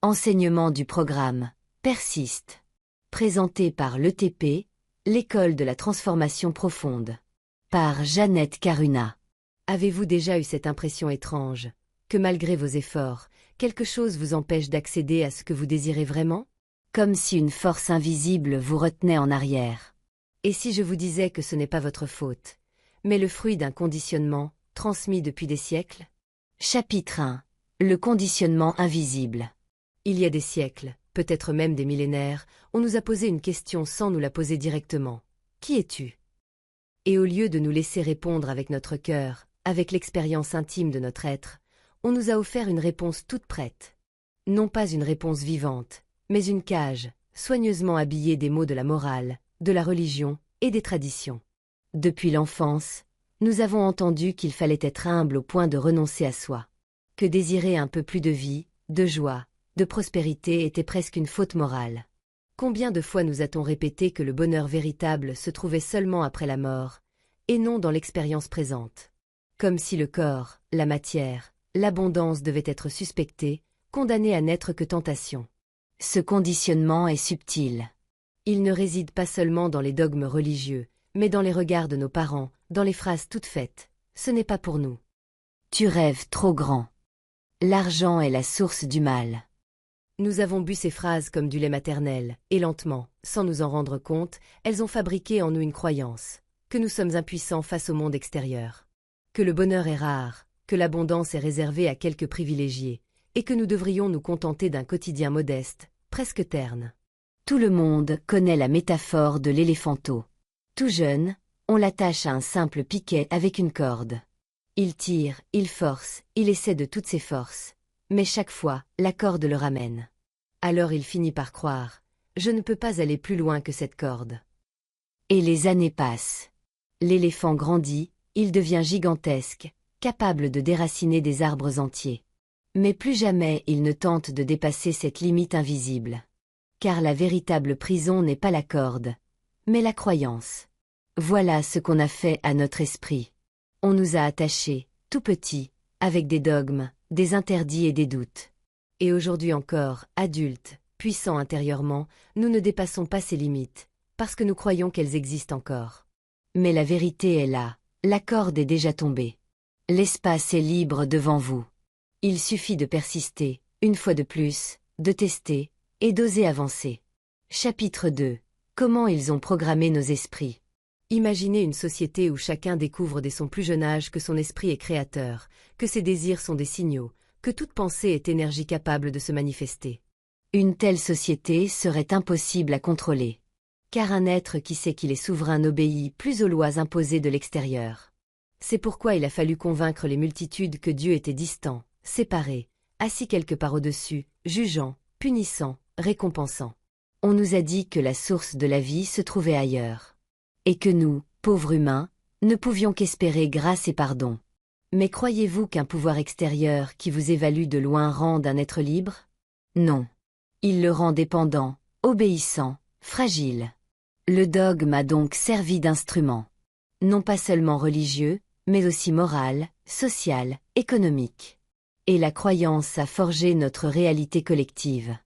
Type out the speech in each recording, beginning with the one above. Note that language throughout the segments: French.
Enseignement du programme Persiste. Présenté par l'ETP, l'école de la transformation profonde. Par Jeannette Karuna. Avez-vous déjà eu cette impression étrange, que malgré vos efforts, quelque chose vous empêche d'accéder à ce que vous désirez vraiment? Comme si une force invisible vous retenait en arrière. Et si je vous disais que ce n'est pas votre faute, mais le fruit d'un conditionnement, transmis depuis des siècles? Chapitre 1. Le conditionnement invisible. Il y a des siècles, peut-être même des millénaires, on nous a posé une question sans nous la poser directement. Qui es-tu? Et au lieu de nous laisser répondre avec notre cœur, avec l'expérience intime de notre être, on nous a offert une réponse toute prête. Non pas une réponse vivante, mais une cage, soigneusement habillée des mots de la morale, de la religion et des traditions. Depuis l'enfance, nous avons entendu qu'il fallait être humble au point de renoncer à soi. Que désirer un peu plus de vie, de joie, de prospérité était presque une faute morale. Combien de fois nous a-t-on répété que le bonheur véritable se trouvait seulement après la mort, et non dans l'expérience présente? Comme si le corps, la matière, l'abondance devaient être suspectés, condamnés à n'être que tentation. Ce conditionnement est subtil. Il ne réside pas seulement dans les dogmes religieux, mais dans les regards de nos parents, dans les phrases toutes faites. Ce n'est pas pour nous. Tu rêves trop grand. L'argent est la source du mal. Nous avons bu ces phrases comme du lait maternel, et lentement, sans nous en rendre compte, elles ont fabriqué en nous une croyance, que nous sommes impuissants face au monde extérieur, que le bonheur est rare, que l'abondance est réservée à quelques privilégiés, et que nous devrions nous contenter d'un quotidien modeste, presque terne. Tout le monde connaît la métaphore de l'éléphanteau. Tout jeune, on l'attache à un simple piquet avec une corde. Il tire, il force, il essaie de toutes ses forces. Mais chaque fois, la corde le ramène. Alors il finit par croire, je ne peux pas aller plus loin que cette corde. Et les années passent. L'éléphant grandit, il devient gigantesque, capable de déraciner des arbres entiers. Mais plus jamais il ne tente de dépasser cette limite invisible. Car la véritable prison n'est pas la corde, mais la croyance. Voilà ce qu'on a fait à notre esprit. On nous a attachés, tout petits, avec des dogmes, des interdits et des doutes. Et aujourd'hui encore, adultes, puissants intérieurement, nous ne dépassons pas ces limites, parce que nous croyons qu'elles existent encore. Mais la vérité est là, la corde est déjà tombée. L'espace est libre devant vous. Il suffit de persister, une fois de plus, de tester, et d'oser avancer. Chapitre 2. Comment ils ont programmé nos esprits. Imaginez une société où chacun découvre dès son plus jeune âge que son esprit est créateur, que ses désirs sont des signaux, que toute pensée est énergie capable de se manifester. Une telle société serait impossible à contrôler. Car un être qui sait qu'il est souverain n'obéit plus aux lois imposées de l'extérieur. C'est pourquoi il a fallu convaincre les multitudes que Dieu était distant, séparé, assis quelque part au-dessus, jugeant, punissant, récompensant. On nous a dit que la source de la vie se trouvait ailleurs. Et que nous, pauvres humains, ne pouvions qu'espérer grâce et pardon. Mais croyez-vous qu'un pouvoir extérieur qui vous évalue de loin rende un être libre? Non. Il le rend dépendant, obéissant, fragile. Le dogme a donc servi d'instrument. Non pas seulement religieux, mais aussi moral, social, économique. Et la croyance a forgé notre réalité collective.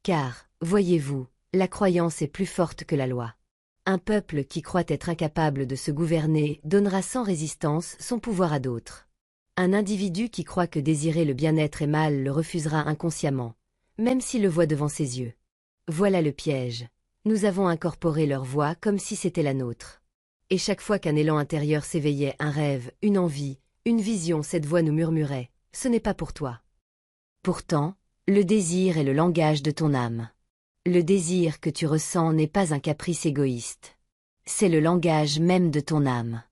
Car, voyez-vous, la croyance est plus forte que la loi. Un peuple qui croit être incapable de se gouverner donnera sans résistance son pouvoir à d'autres. Un individu qui croit que désirer le bien-être est mal le refusera inconsciemment, même s'il le voit devant ses yeux. Voilà le piège. Nous avons incorporé leur voix comme si c'était la nôtre. Et chaque fois qu'un élan intérieur s'éveillait, un rêve, une envie, une vision, cette voix nous murmurait « Ce n'est pas pour toi ». Pourtant, le désir est le langage de ton âme. Le désir que tu ressens n'est pas un caprice égoïste. C'est le langage même de ton âme.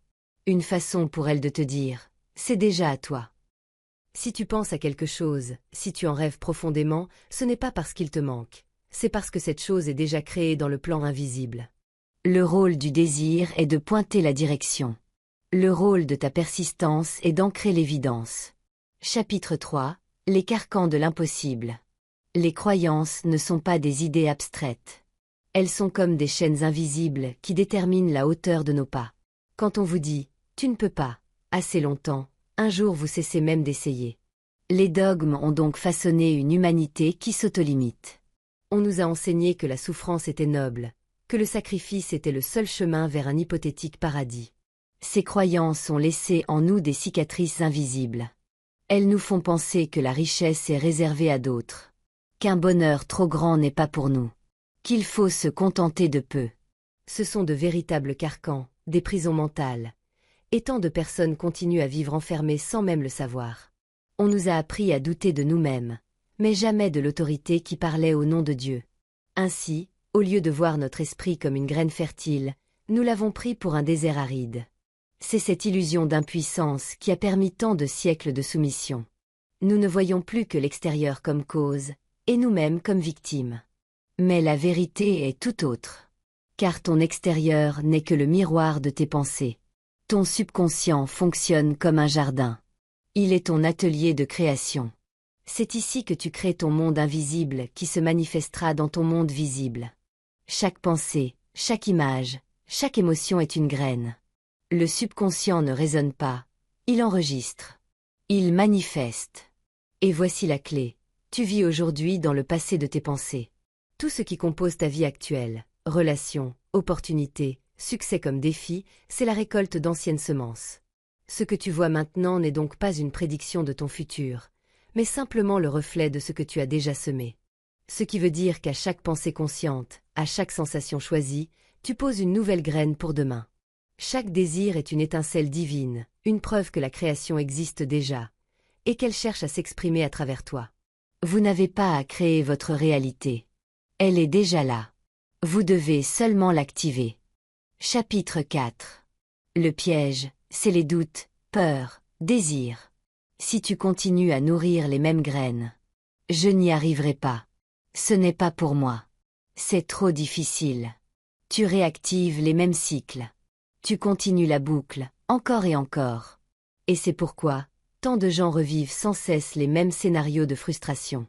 Une façon pour elle de te dire « c'est déjà à toi ». Si tu penses à quelque chose, si tu en rêves profondément, ce n'est pas parce qu'il te manque, c'est parce que cette chose est déjà créée dans le plan invisible. Le rôle du désir est de pointer la direction. Le rôle de ta persistance est d'ancrer l'évidence. Chapitre 3. Les carcans de l'impossible. Les croyances ne sont pas des idées abstraites. Elles sont comme des chaînes invisibles qui déterminent la hauteur de nos pas. Quand on vous dit « tu ne peux pas » assez longtemps, un jour vous cessez même d'essayer. Les dogmes ont donc façonné une humanité qui s'autolimite. On nous a enseigné que la souffrance était noble, que le sacrifice était le seul chemin vers un hypothétique paradis. Ces croyances ont laissé en nous des cicatrices invisibles. Elles nous font penser que la richesse est réservée à d'autres, qu'un bonheur trop grand n'est pas pour nous, qu'il faut se contenter de peu. Ce sont de véritables carcans, des prisons mentales, et tant de personnes continuent à vivre enfermées sans même le savoir. On nous a appris à douter de nous-mêmes, mais jamais de l'autorité qui parlait au nom de Dieu. Ainsi, au lieu de voir notre esprit comme une graine fertile, nous l'avons pris pour un désert aride. C'est cette illusion d'impuissance qui a permis tant de siècles de soumission. Nous ne voyons plus que l'extérieur comme cause, et nous-mêmes comme victimes. Mais la vérité est tout autre. Car ton extérieur n'est que le miroir de tes pensées. Ton subconscient fonctionne comme un jardin. Il est ton atelier de création. C'est ici que tu crées ton monde invisible qui se manifestera dans ton monde visible. Chaque pensée, chaque image, chaque émotion est une graine. Le subconscient ne raisonne pas, il enregistre. Il manifeste. Et voici la clé. Tu vis aujourd'hui dans le passé de tes pensées. Tout ce qui compose ta vie actuelle, relations, opportunités, succès comme défis, c'est la récolte d'anciennes semences. Ce que tu vois maintenant n'est donc pas une prédiction de ton futur, mais simplement le reflet de ce que tu as déjà semé. Ce qui veut dire qu'à chaque pensée consciente, à chaque sensation choisie, tu poses une nouvelle graine pour demain. Chaque désir est une étincelle divine, une preuve que la création existe déjà, et qu'elle cherche à s'exprimer à travers toi. Vous n'avez pas à créer votre réalité. Elle est déjà là. Vous devez seulement l'activer. Chapitre 4. Le piège, c'est les doutes, peurs, désirs. Si tu continues à nourrir les mêmes graines, je n'y arriverai pas. Ce n'est pas pour moi. C'est trop difficile. Tu réactives les mêmes cycles. Tu continues la boucle, encore et encore. Et c'est pourquoi tant de gens revivent sans cesse les mêmes scénarios de frustration.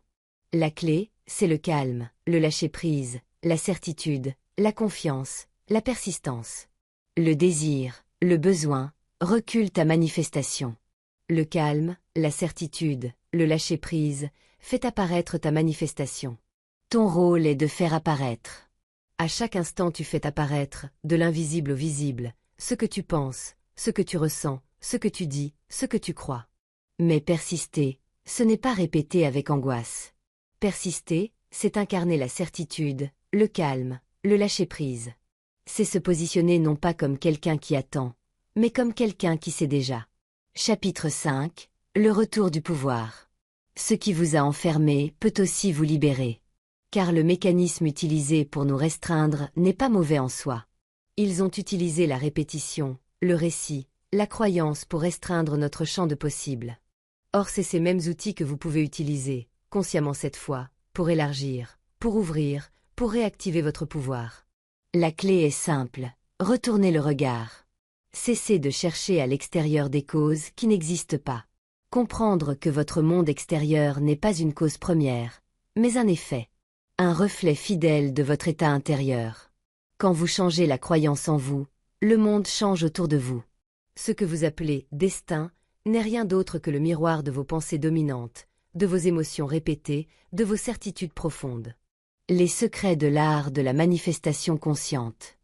La clé, c'est le calme, le lâcher-prise, la certitude, la confiance, la persistance. Le désir, le besoin, recule ta manifestation. Le calme, la certitude, le lâcher-prise, fait apparaître ta manifestation. Ton rôle est de faire apparaître. À chaque instant tu fais apparaître, de l'invisible au visible, ce que tu penses, ce que tu ressens, ce que tu dis, ce que tu crois. Mais persister, ce n'est pas répéter avec angoisse. Persister, c'est incarner la certitude, le calme, le lâcher-prise. C'est se positionner non pas comme quelqu'un qui attend, mais comme quelqu'un qui sait déjà. Chapitre 5. Le retour du pouvoir. Ce qui vous a enfermé peut aussi vous libérer. Car le mécanisme utilisé pour nous restreindre n'est pas mauvais en soi. Ils ont utilisé la répétition, le récit, la croyance pour restreindre notre champ de possibles. Or c'est ces mêmes outils que vous pouvez utiliser, consciemment cette fois, pour élargir, pour ouvrir, pour réactiver votre pouvoir. La clé est simple, retournez le regard. Cessez de chercher à l'extérieur des causes qui n'existent pas. Comprendre que votre monde extérieur n'est pas une cause première, mais un effet. Un reflet fidèle de votre état intérieur. Quand vous changez la croyance en vous, le monde change autour de vous. Ce que vous appelez « destin » n'est rien d'autre que le miroir de vos pensées dominantes, de vos émotions répétées, de vos certitudes profondes. Les secrets de l'art de la manifestation consciente.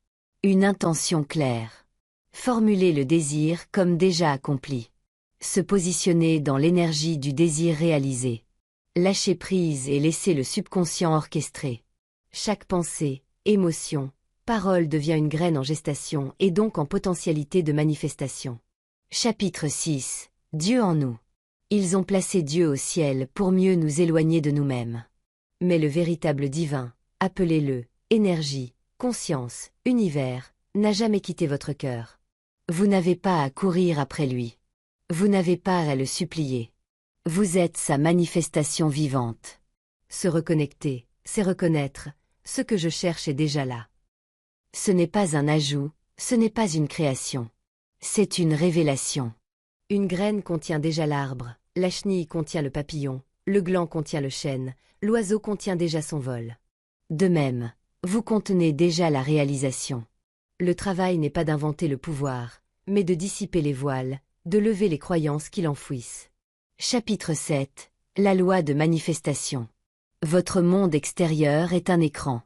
Une intention claire. Formuler le désir comme déjà accompli. Se positionner dans l'énergie du désir réalisé. Lâcher prise et laisser le subconscient orchestrer. Chaque pensée, émotion, parole devient une graine en gestation et donc en potentialité de manifestation. Chapitre 6. Dieu en nous. Ils ont placé Dieu au ciel pour mieux nous éloigner de nous-mêmes. Mais le véritable divin, appelez-le, énergie, conscience, univers, n'a jamais quitté votre cœur. Vous n'avez pas à courir après lui. Vous n'avez pas à le supplier. Vous êtes sa manifestation vivante. Se reconnecter, c'est reconnaître, ce que je cherche est déjà là. Ce n'est pas un ajout, ce n'est pas une création. C'est une révélation. Une graine contient déjà l'arbre, la chenille contient le papillon, le gland contient le chêne, l'oiseau contient déjà son vol. De même, vous contenez déjà la réalisation. Le travail n'est pas d'inventer le pouvoir, mais de dissiper les voiles, de lever les croyances qui l'enfouissent. Chapitre 7. La loi de manifestation. Votre monde extérieur est un écran.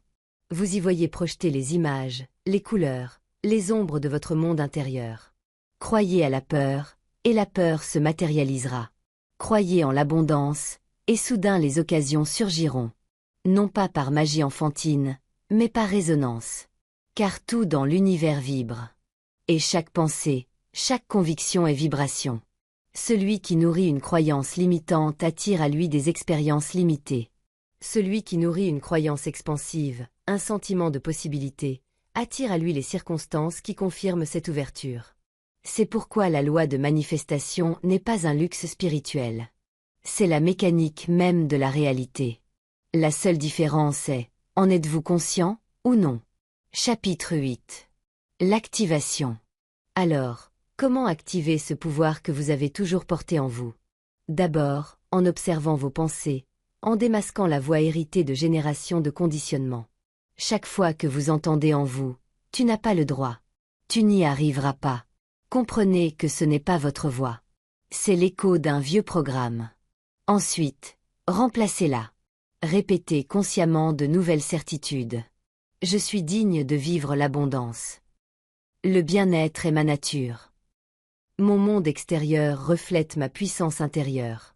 Vous y voyez projeter les images, les couleurs, les ombres de votre monde intérieur. Croyez à la peur, et la peur se matérialisera. Croyez en l'abondance, et soudain les occasions surgiront. Non pas par magie enfantine, mais par résonance. Car tout dans l'univers vibre. Et chaque pensée, chaque conviction est vibration. Celui qui nourrit une croyance limitante attire à lui des expériences limitées. Celui qui nourrit une croyance expansive, un sentiment de possibilité, attire à lui les circonstances qui confirment cette ouverture. C'est pourquoi la loi de manifestation n'est pas un luxe spirituel. C'est la mécanique même de la réalité. La seule différence est, en êtes-vous conscient ou non? Chapitre 8. L'activation. Alors, comment activer ce pouvoir que vous avez toujours porté en vous? D'abord, en observant vos pensées, en démasquant la voix héritée de générations de conditionnement. Chaque fois que vous entendez en vous, tu n'as pas le droit. Tu n'y arriveras pas. Comprenez que ce n'est pas votre voix. C'est l'écho d'un vieux programme. Ensuite, remplacez-la. Répétez consciemment de nouvelles certitudes. Je suis digne de vivre l'abondance. Le bien-être est ma nature. Mon monde extérieur reflète ma puissance intérieure.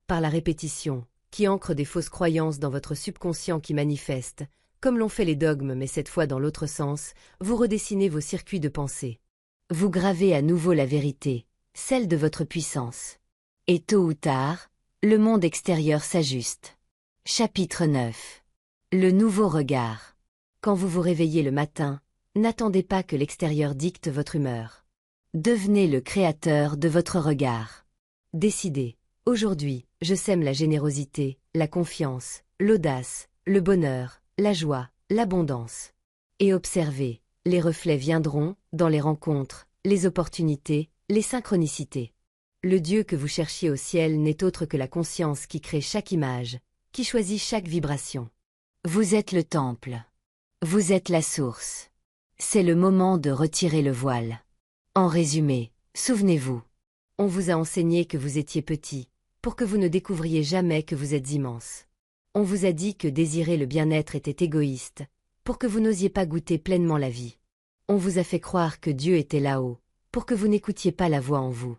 Par la répétition, qui ancre des fausses croyances dans votre subconscient qui manifestent, comme l'ont fait les dogmes mais cette fois dans l'autre sens, vous redessinez vos circuits de pensée. Vous gravez à nouveau la vérité, celle de votre puissance. Et tôt ou tard, le monde extérieur s'ajuste. Chapitre 9. Le nouveau regard. Quand vous vous réveillez le matin, n'attendez pas que l'extérieur dicte votre humeur. Devenez le créateur de votre regard. Décidez. Aujourd'hui, je sème la générosité, la confiance, l'audace, le bonheur, la joie, l'abondance. Et observez, les reflets viendront, dans les rencontres, les opportunités, les synchronicités. Le Dieu que vous cherchiez au ciel n'est autre que la conscience qui crée chaque image, qui choisit chaque vibration. Vous êtes le temple. Vous êtes la source. C'est le moment de retirer le voile. En résumé, souvenez-vous. On vous a enseigné que vous étiez petit, pour que vous ne découvriez jamais que vous êtes immense. On vous a dit que désirer le bien-être était égoïste, pour que vous n'osiez pas goûter pleinement la vie. On vous a fait croire que Dieu était là-haut, pour que vous n'écoutiez pas la voix en vous.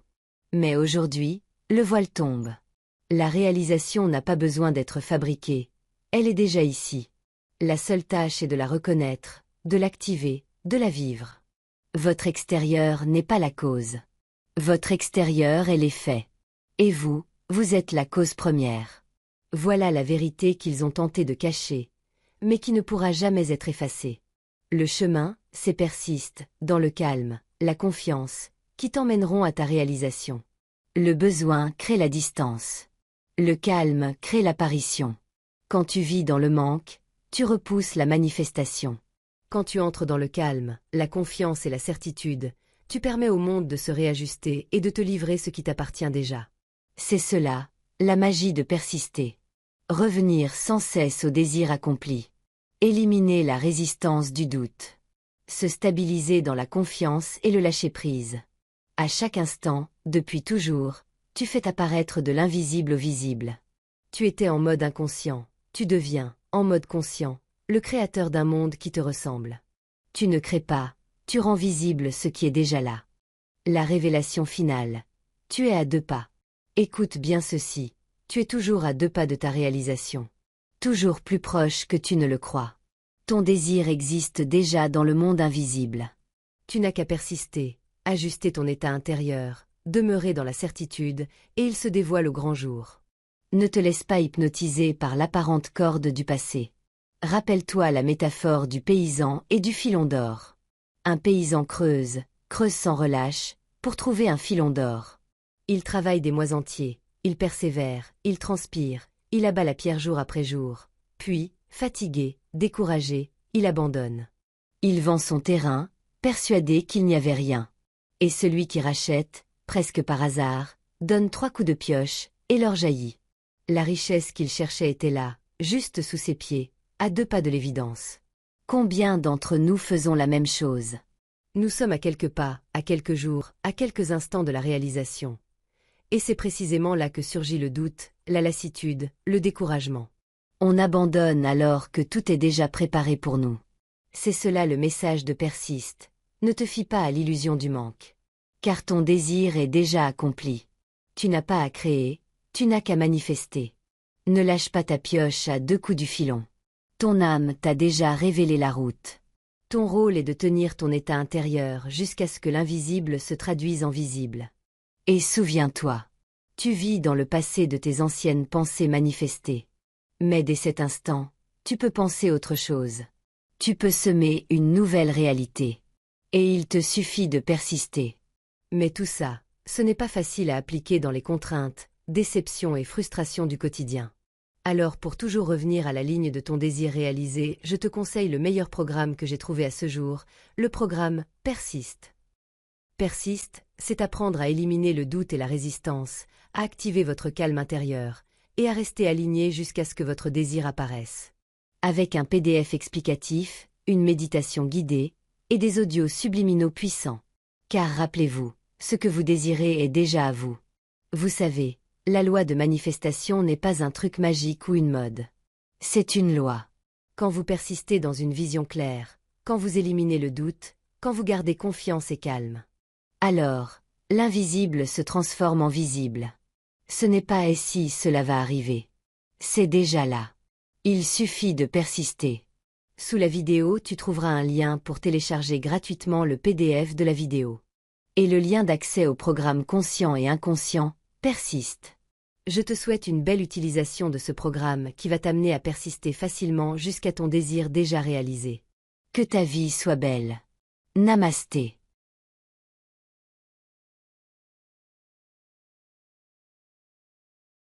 Mais aujourd'hui, le voile tombe. La réalisation n'a pas besoin d'être fabriquée, elle est déjà ici. La seule tâche est de la reconnaître, de l'activer, de la vivre. Votre extérieur n'est pas la cause. Votre extérieur est l'effet. Et vous, vous êtes la cause première. Voilà la vérité qu'ils ont tenté de cacher, mais qui ne pourra jamais être effacée. Le chemin, c'est persiste, dans le calme, la confiance, qui t'emmèneront à ta réalisation. Le besoin crée la distance. Le calme crée l'apparition. Quand tu vis dans le manque, tu repousses la manifestation. Quand tu entres dans le calme, la confiance et la certitude, tu permets au monde de se réajuster et de te livrer ce qui t'appartient déjà. C'est cela, la magie de persister. Revenir sans cesse au désir accompli. Éliminer la résistance du doute. Se stabiliser dans la confiance et le lâcher-prise. À chaque instant, depuis toujours, tu fais apparaître de l'invisible au visible. Tu étais en mode inconscient, tu deviens, en mode conscient, le créateur d'un monde qui te ressemble. Tu ne crées pas, tu rends visible ce qui est déjà là. La révélation finale. Tu es à 2 pas. Écoute bien ceci, tu es toujours à 2 pas de ta réalisation. Toujours plus proche que tu ne le crois. Ton désir existe déjà dans le monde invisible. Tu n'as qu'à persister, ajuster ton état intérieur, demeurer dans la certitude, et il se dévoile au grand jour. Ne te laisse pas hypnotiser par l'apparente corde du passé. Rappelle-toi la métaphore du paysan et du filon d'or. Un paysan creuse sans relâche, pour trouver un filon d'or. Il travaille des mois entiers, il persévère, il transpire, il abat la pierre jour après jour, puis, fatigué, découragé, il abandonne. Il vend son terrain, persuadé qu'il n'y avait rien. Et celui qui rachète, presque par hasard, donne 3 coups de pioche, et l'or jaillit. La richesse qu'il cherchait était là, juste sous ses pieds, à 2 pas de l'évidence. Combien d'entre nous faisons la même chose? Nous sommes à quelques pas, à quelques jours, à quelques instants de la réalisation. Et c'est précisément là que surgit le doute, la lassitude, le découragement. On abandonne alors que tout est déjà préparé pour nous. C'est cela le message de Persiste. Ne te fie pas à l'illusion du manque. Car ton désir est déjà accompli. Tu n'as pas à créer, tu n'as qu'à manifester. Ne lâche pas ta pioche à 2 coups du filon. Ton âme t'a déjà révélé la route. Ton rôle est de tenir ton état intérieur jusqu'à ce que l'invisible se traduise en visible. Et souviens-toi, tu vis dans le passé de tes anciennes pensées manifestées. Mais dès cet instant, tu peux penser autre chose. Tu peux semer une nouvelle réalité. Et il te suffit de persister. Mais tout ça, ce n'est pas facile à appliquer dans les contraintes, déceptions et frustrations du quotidien. Alors pour toujours revenir à la ligne de ton désir réalisé, je te conseille le meilleur programme que j'ai trouvé à ce jour, le programme Persiste. Persiste, c'est apprendre à éliminer le doute et la résistance, à activer votre calme intérieur, et à rester aligné jusqu'à ce que votre désir apparaisse. Avec un PDF explicatif, une méditation guidée, et des audios subliminaux puissants. Car rappelez-vous, ce que vous désirez est déjà à vous. Vous savez, la loi de manifestation n'est pas un truc magique ou une mode. C'est une loi. Quand vous persistez dans une vision claire, quand vous éliminez le doute, quand vous gardez confiance et calme. Alors, l'invisible se transforme en visible. Ce n'est pas « et si cela va arriver ». C'est déjà là. Il suffit de persister. Sous la vidéo, tu trouveras un lien pour télécharger gratuitement le PDF de la vidéo. Et le lien d'accès au programme conscient et inconscient, Persiste. Je te souhaite une belle utilisation de ce programme qui va t'amener à persister facilement jusqu'à ton désir déjà réalisé. Que ta vie soit belle. Namasté.